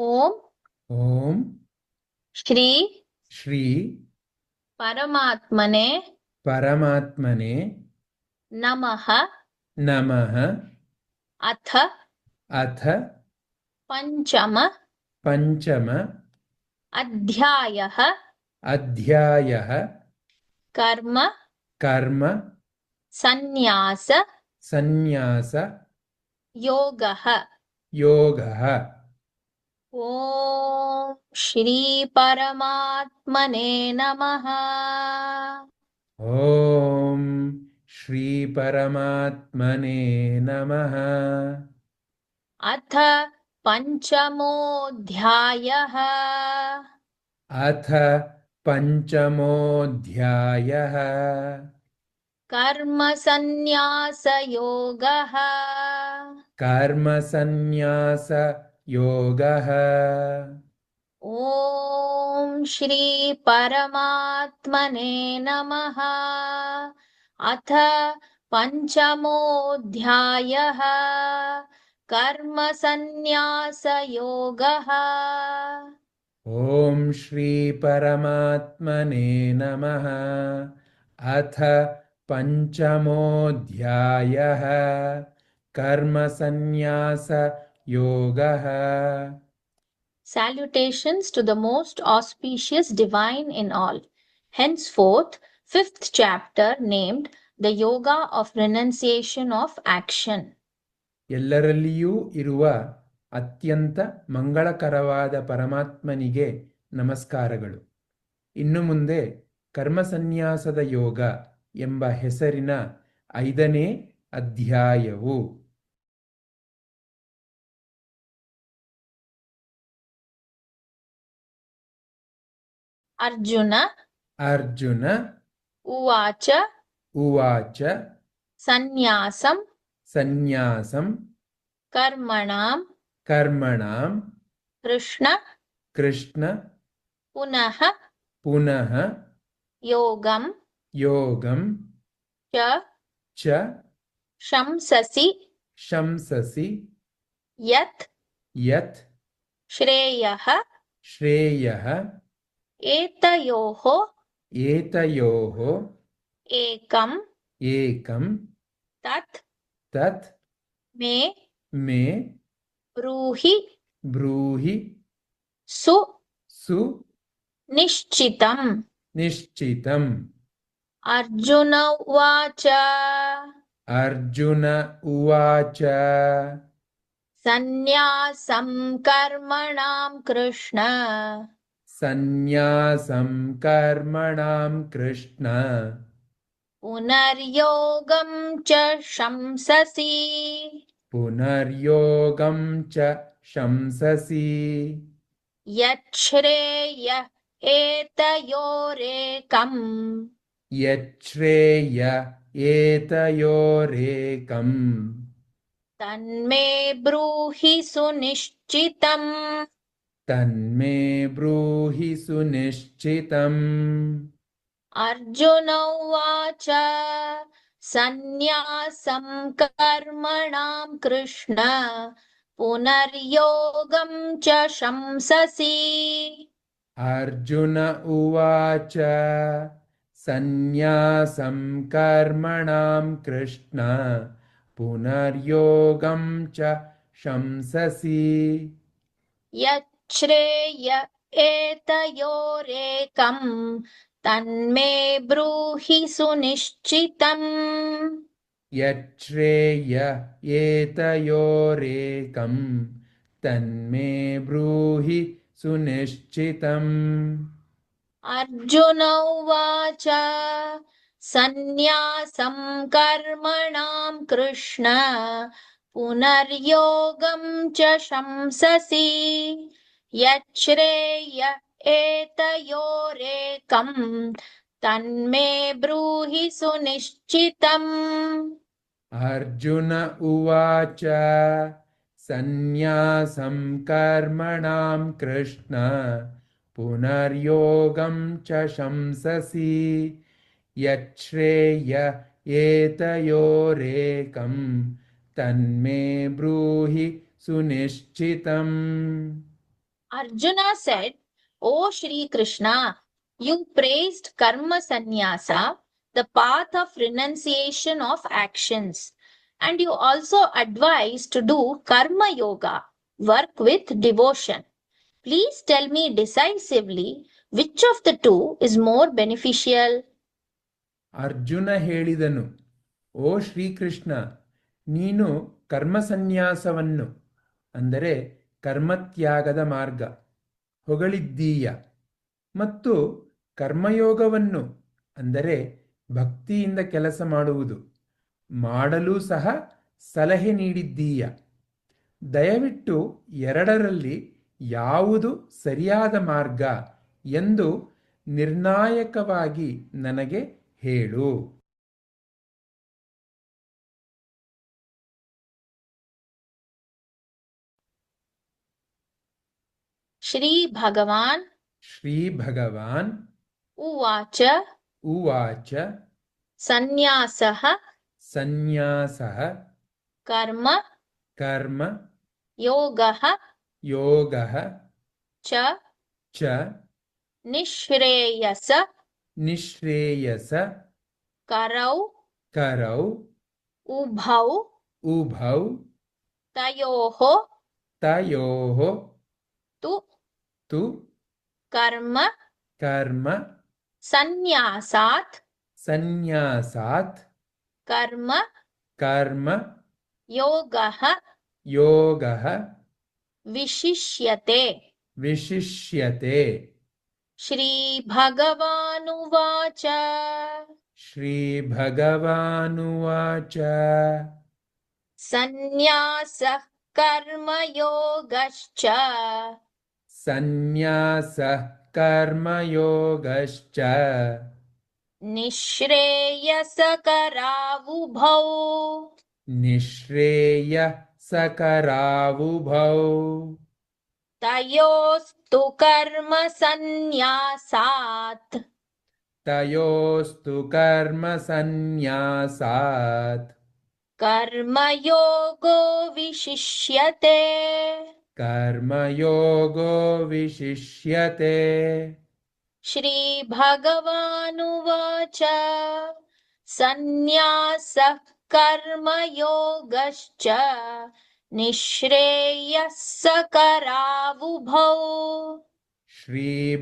ओम ओम श्री श्री परमात्मने परमात्मने नमः। नमः। अथ अथ पंचम पंचम अध्यायः। अध्यायः। कर्म कर्म संन्यास संन्यास योगः। योगः। ओम श्री परमात्मने नमः। ओम श्री परमात्मने नमः। अथ पंचमोऽध्यायः। अथ पंचमोऽध्यायः। कर्म संन्यास योगः। कर्म संन्यास योगः। ॐ श्री परमात्मने नमः। अथ पंचमोऽध्यायः। कर्म संन्यास योगः। ओम श्री परमात्मने नमः। अथ पंचमोऽध्यायः। कर्म संन्यास योगः। Salutations to the most auspicious divine in all. Henceforth, fifth chapter named the Yoga of Renunciation of Action. ಎಲ್ಲರಲ್ಲಿಯೂ ಇರುವ ಅತ್ಯಂತ ಮಂಗಳಕರವಾದ ಪರಮಾತ್ಮನಿಗೆ ನಮಸ್ಕಾರಗಳು. ಇನ್ನು ಮುಂದೆ ಕರ್ಮಸನ್ಯಾಸದ ಯೋಗ ಎಂಬ ಹೆಸರಿನ 5ನೇ ಅಧ್ಯಾಯವು अर्जुन ಅರ್ಜುನ उवाच ಉವಾಚ सन्न्यासं ಸನ್ಯಾಸಂ कर्मणां ಕರ್ಮಣಾಂ कृष्ण ಕೃಷ್ಣ पुनः ಪುನಃ योगं ಯೋಗಂ च ಚ शंससि ಶಂಸಸಿ यत् ಯತ್ श्रेयः ಶ್ರೇಯಃ एतयोः ಏತಯೋಃ एकं ಏಕಂ तत् ತತ್ मे ಮೇ ब्रूहि ಬ್ರೂಹಿ सुनिश्चितम्। ನಿಶ್ಚಿತಂ. अर्जुन उवाच ಅರ್ಜುನ ಉವಾಚ सन्न्यासं कर्मणां कृष्ण ಸನ್ಯಾಸಂ ಕರ್ಮಣಾಂ ಕೃಷ್ಣ पुनर्योगं च शंससि ಪುನರ್ಯೋಗಂ ಚ ಶಂಸಸಿ यच्छ्रेय एतयोरेकम् ಯಚ್ಛ್ರೇಯ ಏತಯೋರೇಕಂ तन्मे ब्रूहि सुनिश्चितम्। ತನ್ಮೇ ಬ್ರೂಹಿ ಸುನಿಶ್ಚಿತಂ. अर्जुन उवाच सन्न्यासं कर्मणां कृष्ण पुनर्योगं च शंससि ಅರ್ಜುನ ಉವಾಚ ಸನ್ಯಾಸಂ ಕರ್ಮಣಾಂ ಕೃಷ್ಣ ಪುನರ್ಯೋಗಂ ಚ ಶಂಸಸಿ यच्छ्रेय एतयोरेकं तन्मे ब्रूहि सुनिश्चितम्। ಯಚ್ಛ್ರೇಯ ಏತಯೋರೇಕಂ ತನ್ಮೇ ಬ್ರೂಹಿ ಸುನಿಶ್ಚಿತಂ. अर्जुन उवाच सन्न्यासं कर्मणां कृष्ण पुनर्योगं च शंससि यच्छ्रेय एतयोरेकं तन्मे ब्रूहि सुनिश्चितम्। ಅರ್ಜುನ ಉವಾಚ ಸನ್ಯಾಸಂ ಕರ್ಮಣಾಂ ಕೃಷ್ಣ ಪುನರ್ಯೋಗಂ ಚ ಶಂಸಸಿ ಯಚ್ಛ್ರೇಯ ಏತಯೋರೇಕಂ ತನ್ಮೇ ಬ್ರೂಹಿ ಸುನಿಶ್ಚಿತಂ. Arjuna said, O Shri Krishna, you praised karma sannyasa, the path of renunciation of actions, and you also advised to do karma yoga, work with devotion. Please tell me decisively which of the two is more beneficial. Arjuna ಹೇಳಿದನು, ಓ ಶ್ರೀಕೃಷ್ಣ, ನೀನು ಕರ್ಮಸನ್ಯಾಸವನ್ನು ಅಂದರೆ ಕರ್ಮತ್ಯಾಗದ ಮಾರ್ಗ ಹೊಗಳಿದ್ದೀಯ ಮತ್ತು ಕರ್ಮಯೋಗವನ್ನು ಅಂದರೆ ಭಕ್ತಿಯಿಂದ ಕೆಲಸ ಮಾಡುವುದು ಮಾಡಲೂ ಸಹ ಸಲಹೆ ನೀಡಿದ್ದೀಯ. ದಯವಿಟ್ಟು ಎರಡರಲ್ಲಿ ಯಾವುದು ಸರಿಯಾದ ಮಾರ್ಗ ಎಂದು ನಿರ್ಣಾಯಕವಾಗಿ ನನಗೆ ಹೇಳು. ಶ್ರೀ ಭಗವಾನ್ ಉವಾಚ ಉವಾಚ ಸನ್ಯಾಸಃ ಸನ್ಯಾಸಃ ಕರ್ಮ ಕರ್ಮ ಯೋಗಃ ಯೋಗಃ ಚ ಚ ನಿಶ್ರೇಯಸ ನಿಶ್ರೇಯಸ ಕರೌ ಕರೌ ಉಭೌ ಉಭೌ ತಯೋಃ ತಯೋಃ ತು ತು ಕರ್ಮ ಕರ್ಮ ಸನ್ಯಾಸಾತ್ ಸನ್ಯಾಸಾತ್ ಕರ್ಮ ಕರ್ಮ ಯೋಗಃ ಯೋಗಃ ವಿಶಿಷ್ಯತೆ. ವಿಶಿಷ್ಯತೆ. ಶ್ರೀಭಗವಾನುವಾಚ ಶ್ರೀಭಗವಾನುವಾಚ ಸನ್ಯಾಸಃ ಕರ್ಮಯೋಗಶ್ಚ ಸನ್ಯಾಸಃ ಕರ್ಮಯೋಗಶ್ಚ ನಿಶ್ರೇಯಸಕರಾವುಭೌ ನಿಶ್ರೇಯಸಕರಾವುಭೌ ತಯೋಸ್ತು ಕರ್ಮ ಸನ್ಯಾಸಾತ್ ತಯೋಸ್ತು ಕರ್ಮ ಸನ್ಯಾಸಾತ್ ಕರ್ಮಯೋಗೋ ವಿಶಿಷ್ಯತೆ. ಕರ್ಮಯೋಗೋ ವಿಶಿಷ್ಯತೆ. ಶ್ರೀಭಗವಾನುವಾಚ ಸನ್ಯಾಸಃ ಕರ್ಮಯೋಗಶ್ಚ ನಿಶ್ರೇಯಸ್ಸಕರಾವುಭೌ. ಶ್ರೀಭಗವಾನುವಾಚ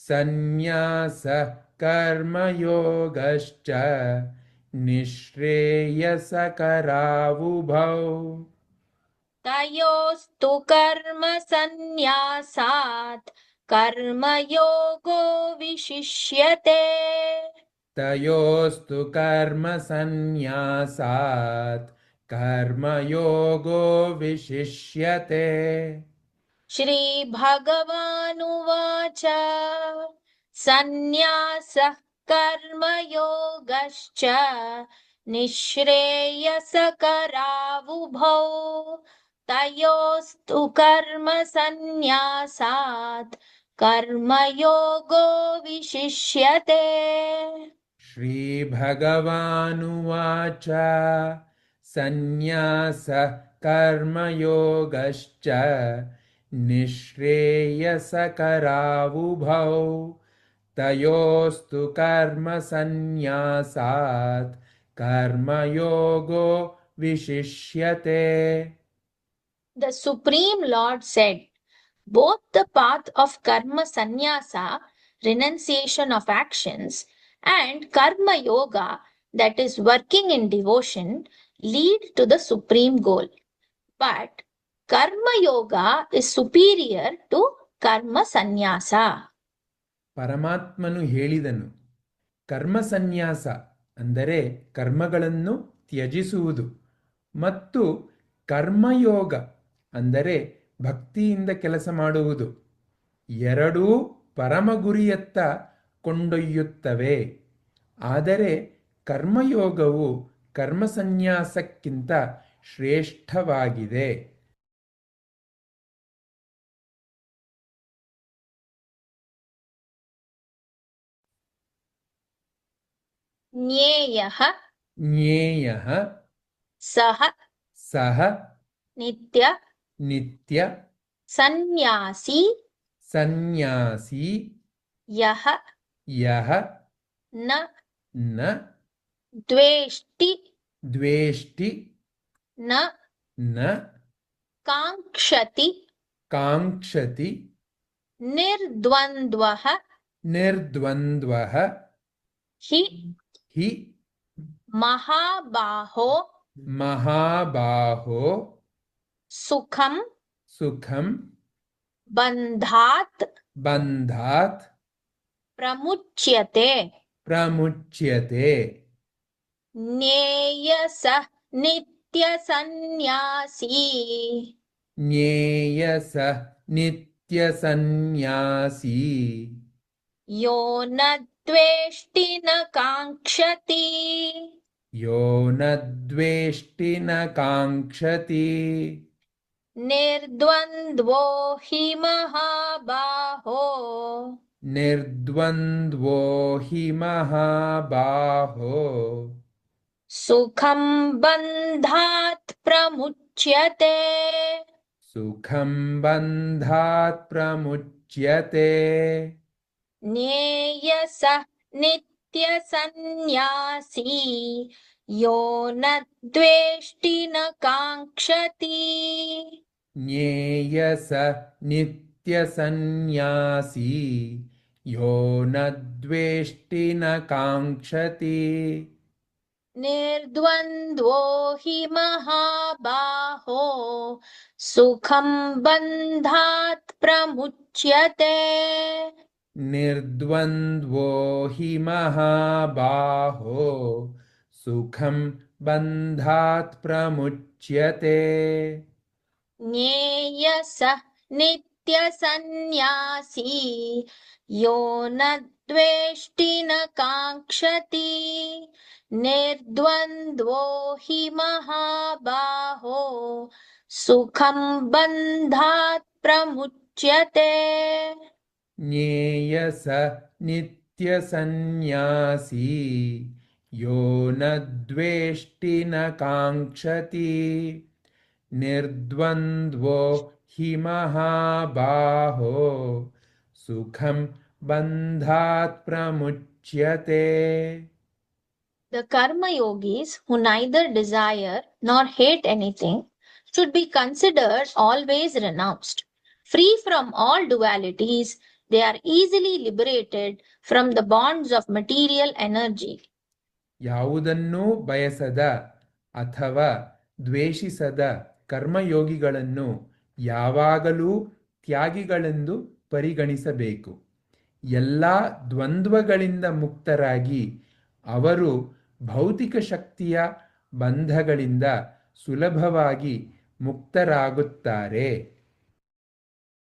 ಸನ್ಯಾಸಃ ಕರ್ಮಯೋಗಶ್ಚ ನಿಶ್ರೇಯಸಕರಾವುಭೌ ತಯೋಸ್ತು ಕರ್ಮ ಸನ್ಯಾಸಾತ್ ಕರ್ಮಯೋಗೋ ವಿಶಿಷ್ಯತೆ. ತಯೋಸ್ತು ಕರ್ಮ ಸನ್ಯಾಸಾತ್ ಕರ್ಮಯೋಗೋ ವಿಶಿಷ್ಯತೆ. ಶ್ರೀಭಗವಾನುವಾಚ ಸನ್ಯಾಸಃ ಕರ್ಮಯೋಗಶ್ಚ ನಿಶ್ರೇಯಸಕರಾವುಭೌ ತಯೋಸ್ತು ಕರ್ಮ ಸನ್ಯಾಸಾತ್ ಕರ್ಮಯೋಗೋ ವಿಶಿಷ್ಯತೆ. ಶ್ರೀಭಗವಾನುವಾಚ ಸನ್ಯಾಸಃ ಕರ್ಮಯೋಗಶ್ಚ ನಿಶ್ರೇಯಸಕರಾವುಭೌ ತಯೋಸ್ತು ಕರ್ಮ ಸನ್ಯಾಸಾತ್ ಕರ್ಮಯೋಗೋ ವಿಶಿಷ್ಯತೆ. The Supreme Lord said, both the path of karma sannyasa, renunciation of actions, and karma yoga, that is working in devotion, lead to the supreme goal. But karma yoga is superior to karma sannyasa. ಪರಮಾತ್ಮನು ಹೇಳಿದನು, ಕರ್ಮಸನ್ಯಾಸ ಅಂದರೆ ಕರ್ಮಗಳನ್ನು ತ್ಯಜಿಸುವುದು ಮತ್ತು ಕರ್ಮಯೋಗ ಅಂದರೆ ಭಕ್ತಿಯಿಂದ ಕೆಲಸ ಮಾಡುವುದು ಎರಡೂ ಪರಮಗುರಿಯತ್ತ ಕೊಂಡೊಯ್ಯುತ್ತವೆ. ಆದರೆ ಕರ್ಮಯೋಗವು ಕರ್ಮಸನ್ಯಾಸಕ್ಕಿಂತ ಶ್ರೇಷ್ಠವಾಗಿದೆ. ಜ್ಞೇಯಃ ಜ್ಞೇಯಃ ಸಹ ಸಹ ನಿತ್ಯ ನಿತ್ಯ ಸನ್ಯಾಸಿ ಸನ್ಯಾಸಿ ಯಹ ಯಹ ನ ನ ದ್ವೇಷ್ಟಿ ದ್ವೇಷ್ಟಿ ನ ನ ಕಾಂಕ್ಷತಿ ಕಾಂಕ್ಷತಿ ನಿರ್ದ್ವಂದ್ವಃ ನಿರ್ದ್ವಂದ್ವಃ ಹಿ ಹಿ ಮಹಾಬಾಹೋ ಮಹಾಬಾಹೋ ಸುಖಂ ಸುಖಂ ಬಂಧಾತ್ ಬಂಧಾತ್ ಪ್ರಮುಚ್ಯತೆ ಪ್ರಮುಚ್ಯತೆ ಜ್ಞೇಯಸಃ ನಿತ್ಯ ಸನ್ಯಾಸಿ ಜ್ಞೇಯಸಃ ನಿತ್ಯ ಸನ್ಯಾಸಿ ಯೋ ನ ದ್ವೇಷ್ಟಿ ನ ಕಾಂಕ್ಷತಿ ಯೋ ನ ದ್ವೇಷ್ಟಿ ನ ಕಾಂಕ್ಷತಿ ನಿರ್ದ್ವಂದ್ವೋ ಹಿ ಮಹಾಬಾಹೋ ನಿರ್ದ್ವಂದ್ವೋ ಹಿ ಮಹಾಬಾಹೋ ಸುಖಂ ಬಂಧಾತ್ ಪ್ರಮುಚ್ಯತೆ ಸುಖಂ ಬಂಧಾತ್ ಪ್ರಮುಚ್ಯತೆ ಜ್ಞೇಯಸಃ ನಿತ್ಯ ಸನ್ಯಾಸಿ ಯೋ ನ ದ್ವೇಷ್ಟಿ ನ ಕಾಂಕ್ಷತಿ ಜ್ಞೇಯಸಃ ನಿತ್ಯ ಸನ್ಯಾಸಿ ಯೋ ನ ದ್ವೇಷ್ಟಿ ನ ಕಾಂಕ್ಷತಿ ನಿರ್ದ್ವಂದ್ವೋ ಹಿ ಮಹಾಬಾಹೋ ಸುಖಂ ಬಂಧಾತ್ ಪ್ರಮುಚ್ಯತೆ ನಿರ್ದ್ವಂದ್ವೋ ಹಿ ಮಹಾಬಾಹೋ ಸುಖಂ ಬಂಧಾತ್ ಪ್ರಮುಚ್ಯತೆ ಜ್ಞೇಯಸಃ ನಿತ್ಯ ಸನ್ಯಾಸಿ ಯೋ ನ ದ್ವೇಷ್ಟಿ ನ ಕಾಂಕ್ಷತಿ ನಿರ್ದ್ವಂದ್ವೋ ಹಿ ಮಹಾಬಾಹೋ ಸುಖಂ ಬಂಧಾತ್ ಪ್ರಮುಚ್ಯತೆ ಜ್ಞೇಯಸಃ ನಿತ್ಯ ಸನ್ಯಾಸಿ ಯೋ ನ ದ್ವೇಷ್ಟಿ ನ ಕಾಂಕ್ಷತಿ ನಿರ್ದ್ವಂದ್ವೋ ಹಿ ಮಹಾಬಾಹೋ ಸುಖಂ ಬಂಧಾತ್ ಪ್ರಮುಚ್ಯತೆ The karma yogis who neither desire nor hate anything should be considered always renounced. Free from all dualities, they are easily liberated from the bonds of material energy. ಯಾವುದನ್ನೂ ಬಯಸದ ಅಥವಾ ದ್ವೇಷಿಸದ ಕರ್ಮಯೋಗಿಗಳನ್ನು ಯಾವಾಗಲೂ ತ್ಯಾಗಿಗಳೆಂದು ಪರಿಗಣಿಸಬೇಕು. ಎಲ್ಲ ದ್ವಂದ್ವಗಳಿಂದ ಮುಕ್ತರಾಗಿ ಅವರು ಭೌತಿಕ ಶಕ್ತಿಯ ಬಂಧಗಳಿಂದ ಸುಲಭವಾಗಿ ಮುಕ್ತರಾಗುತ್ತಾರೆ.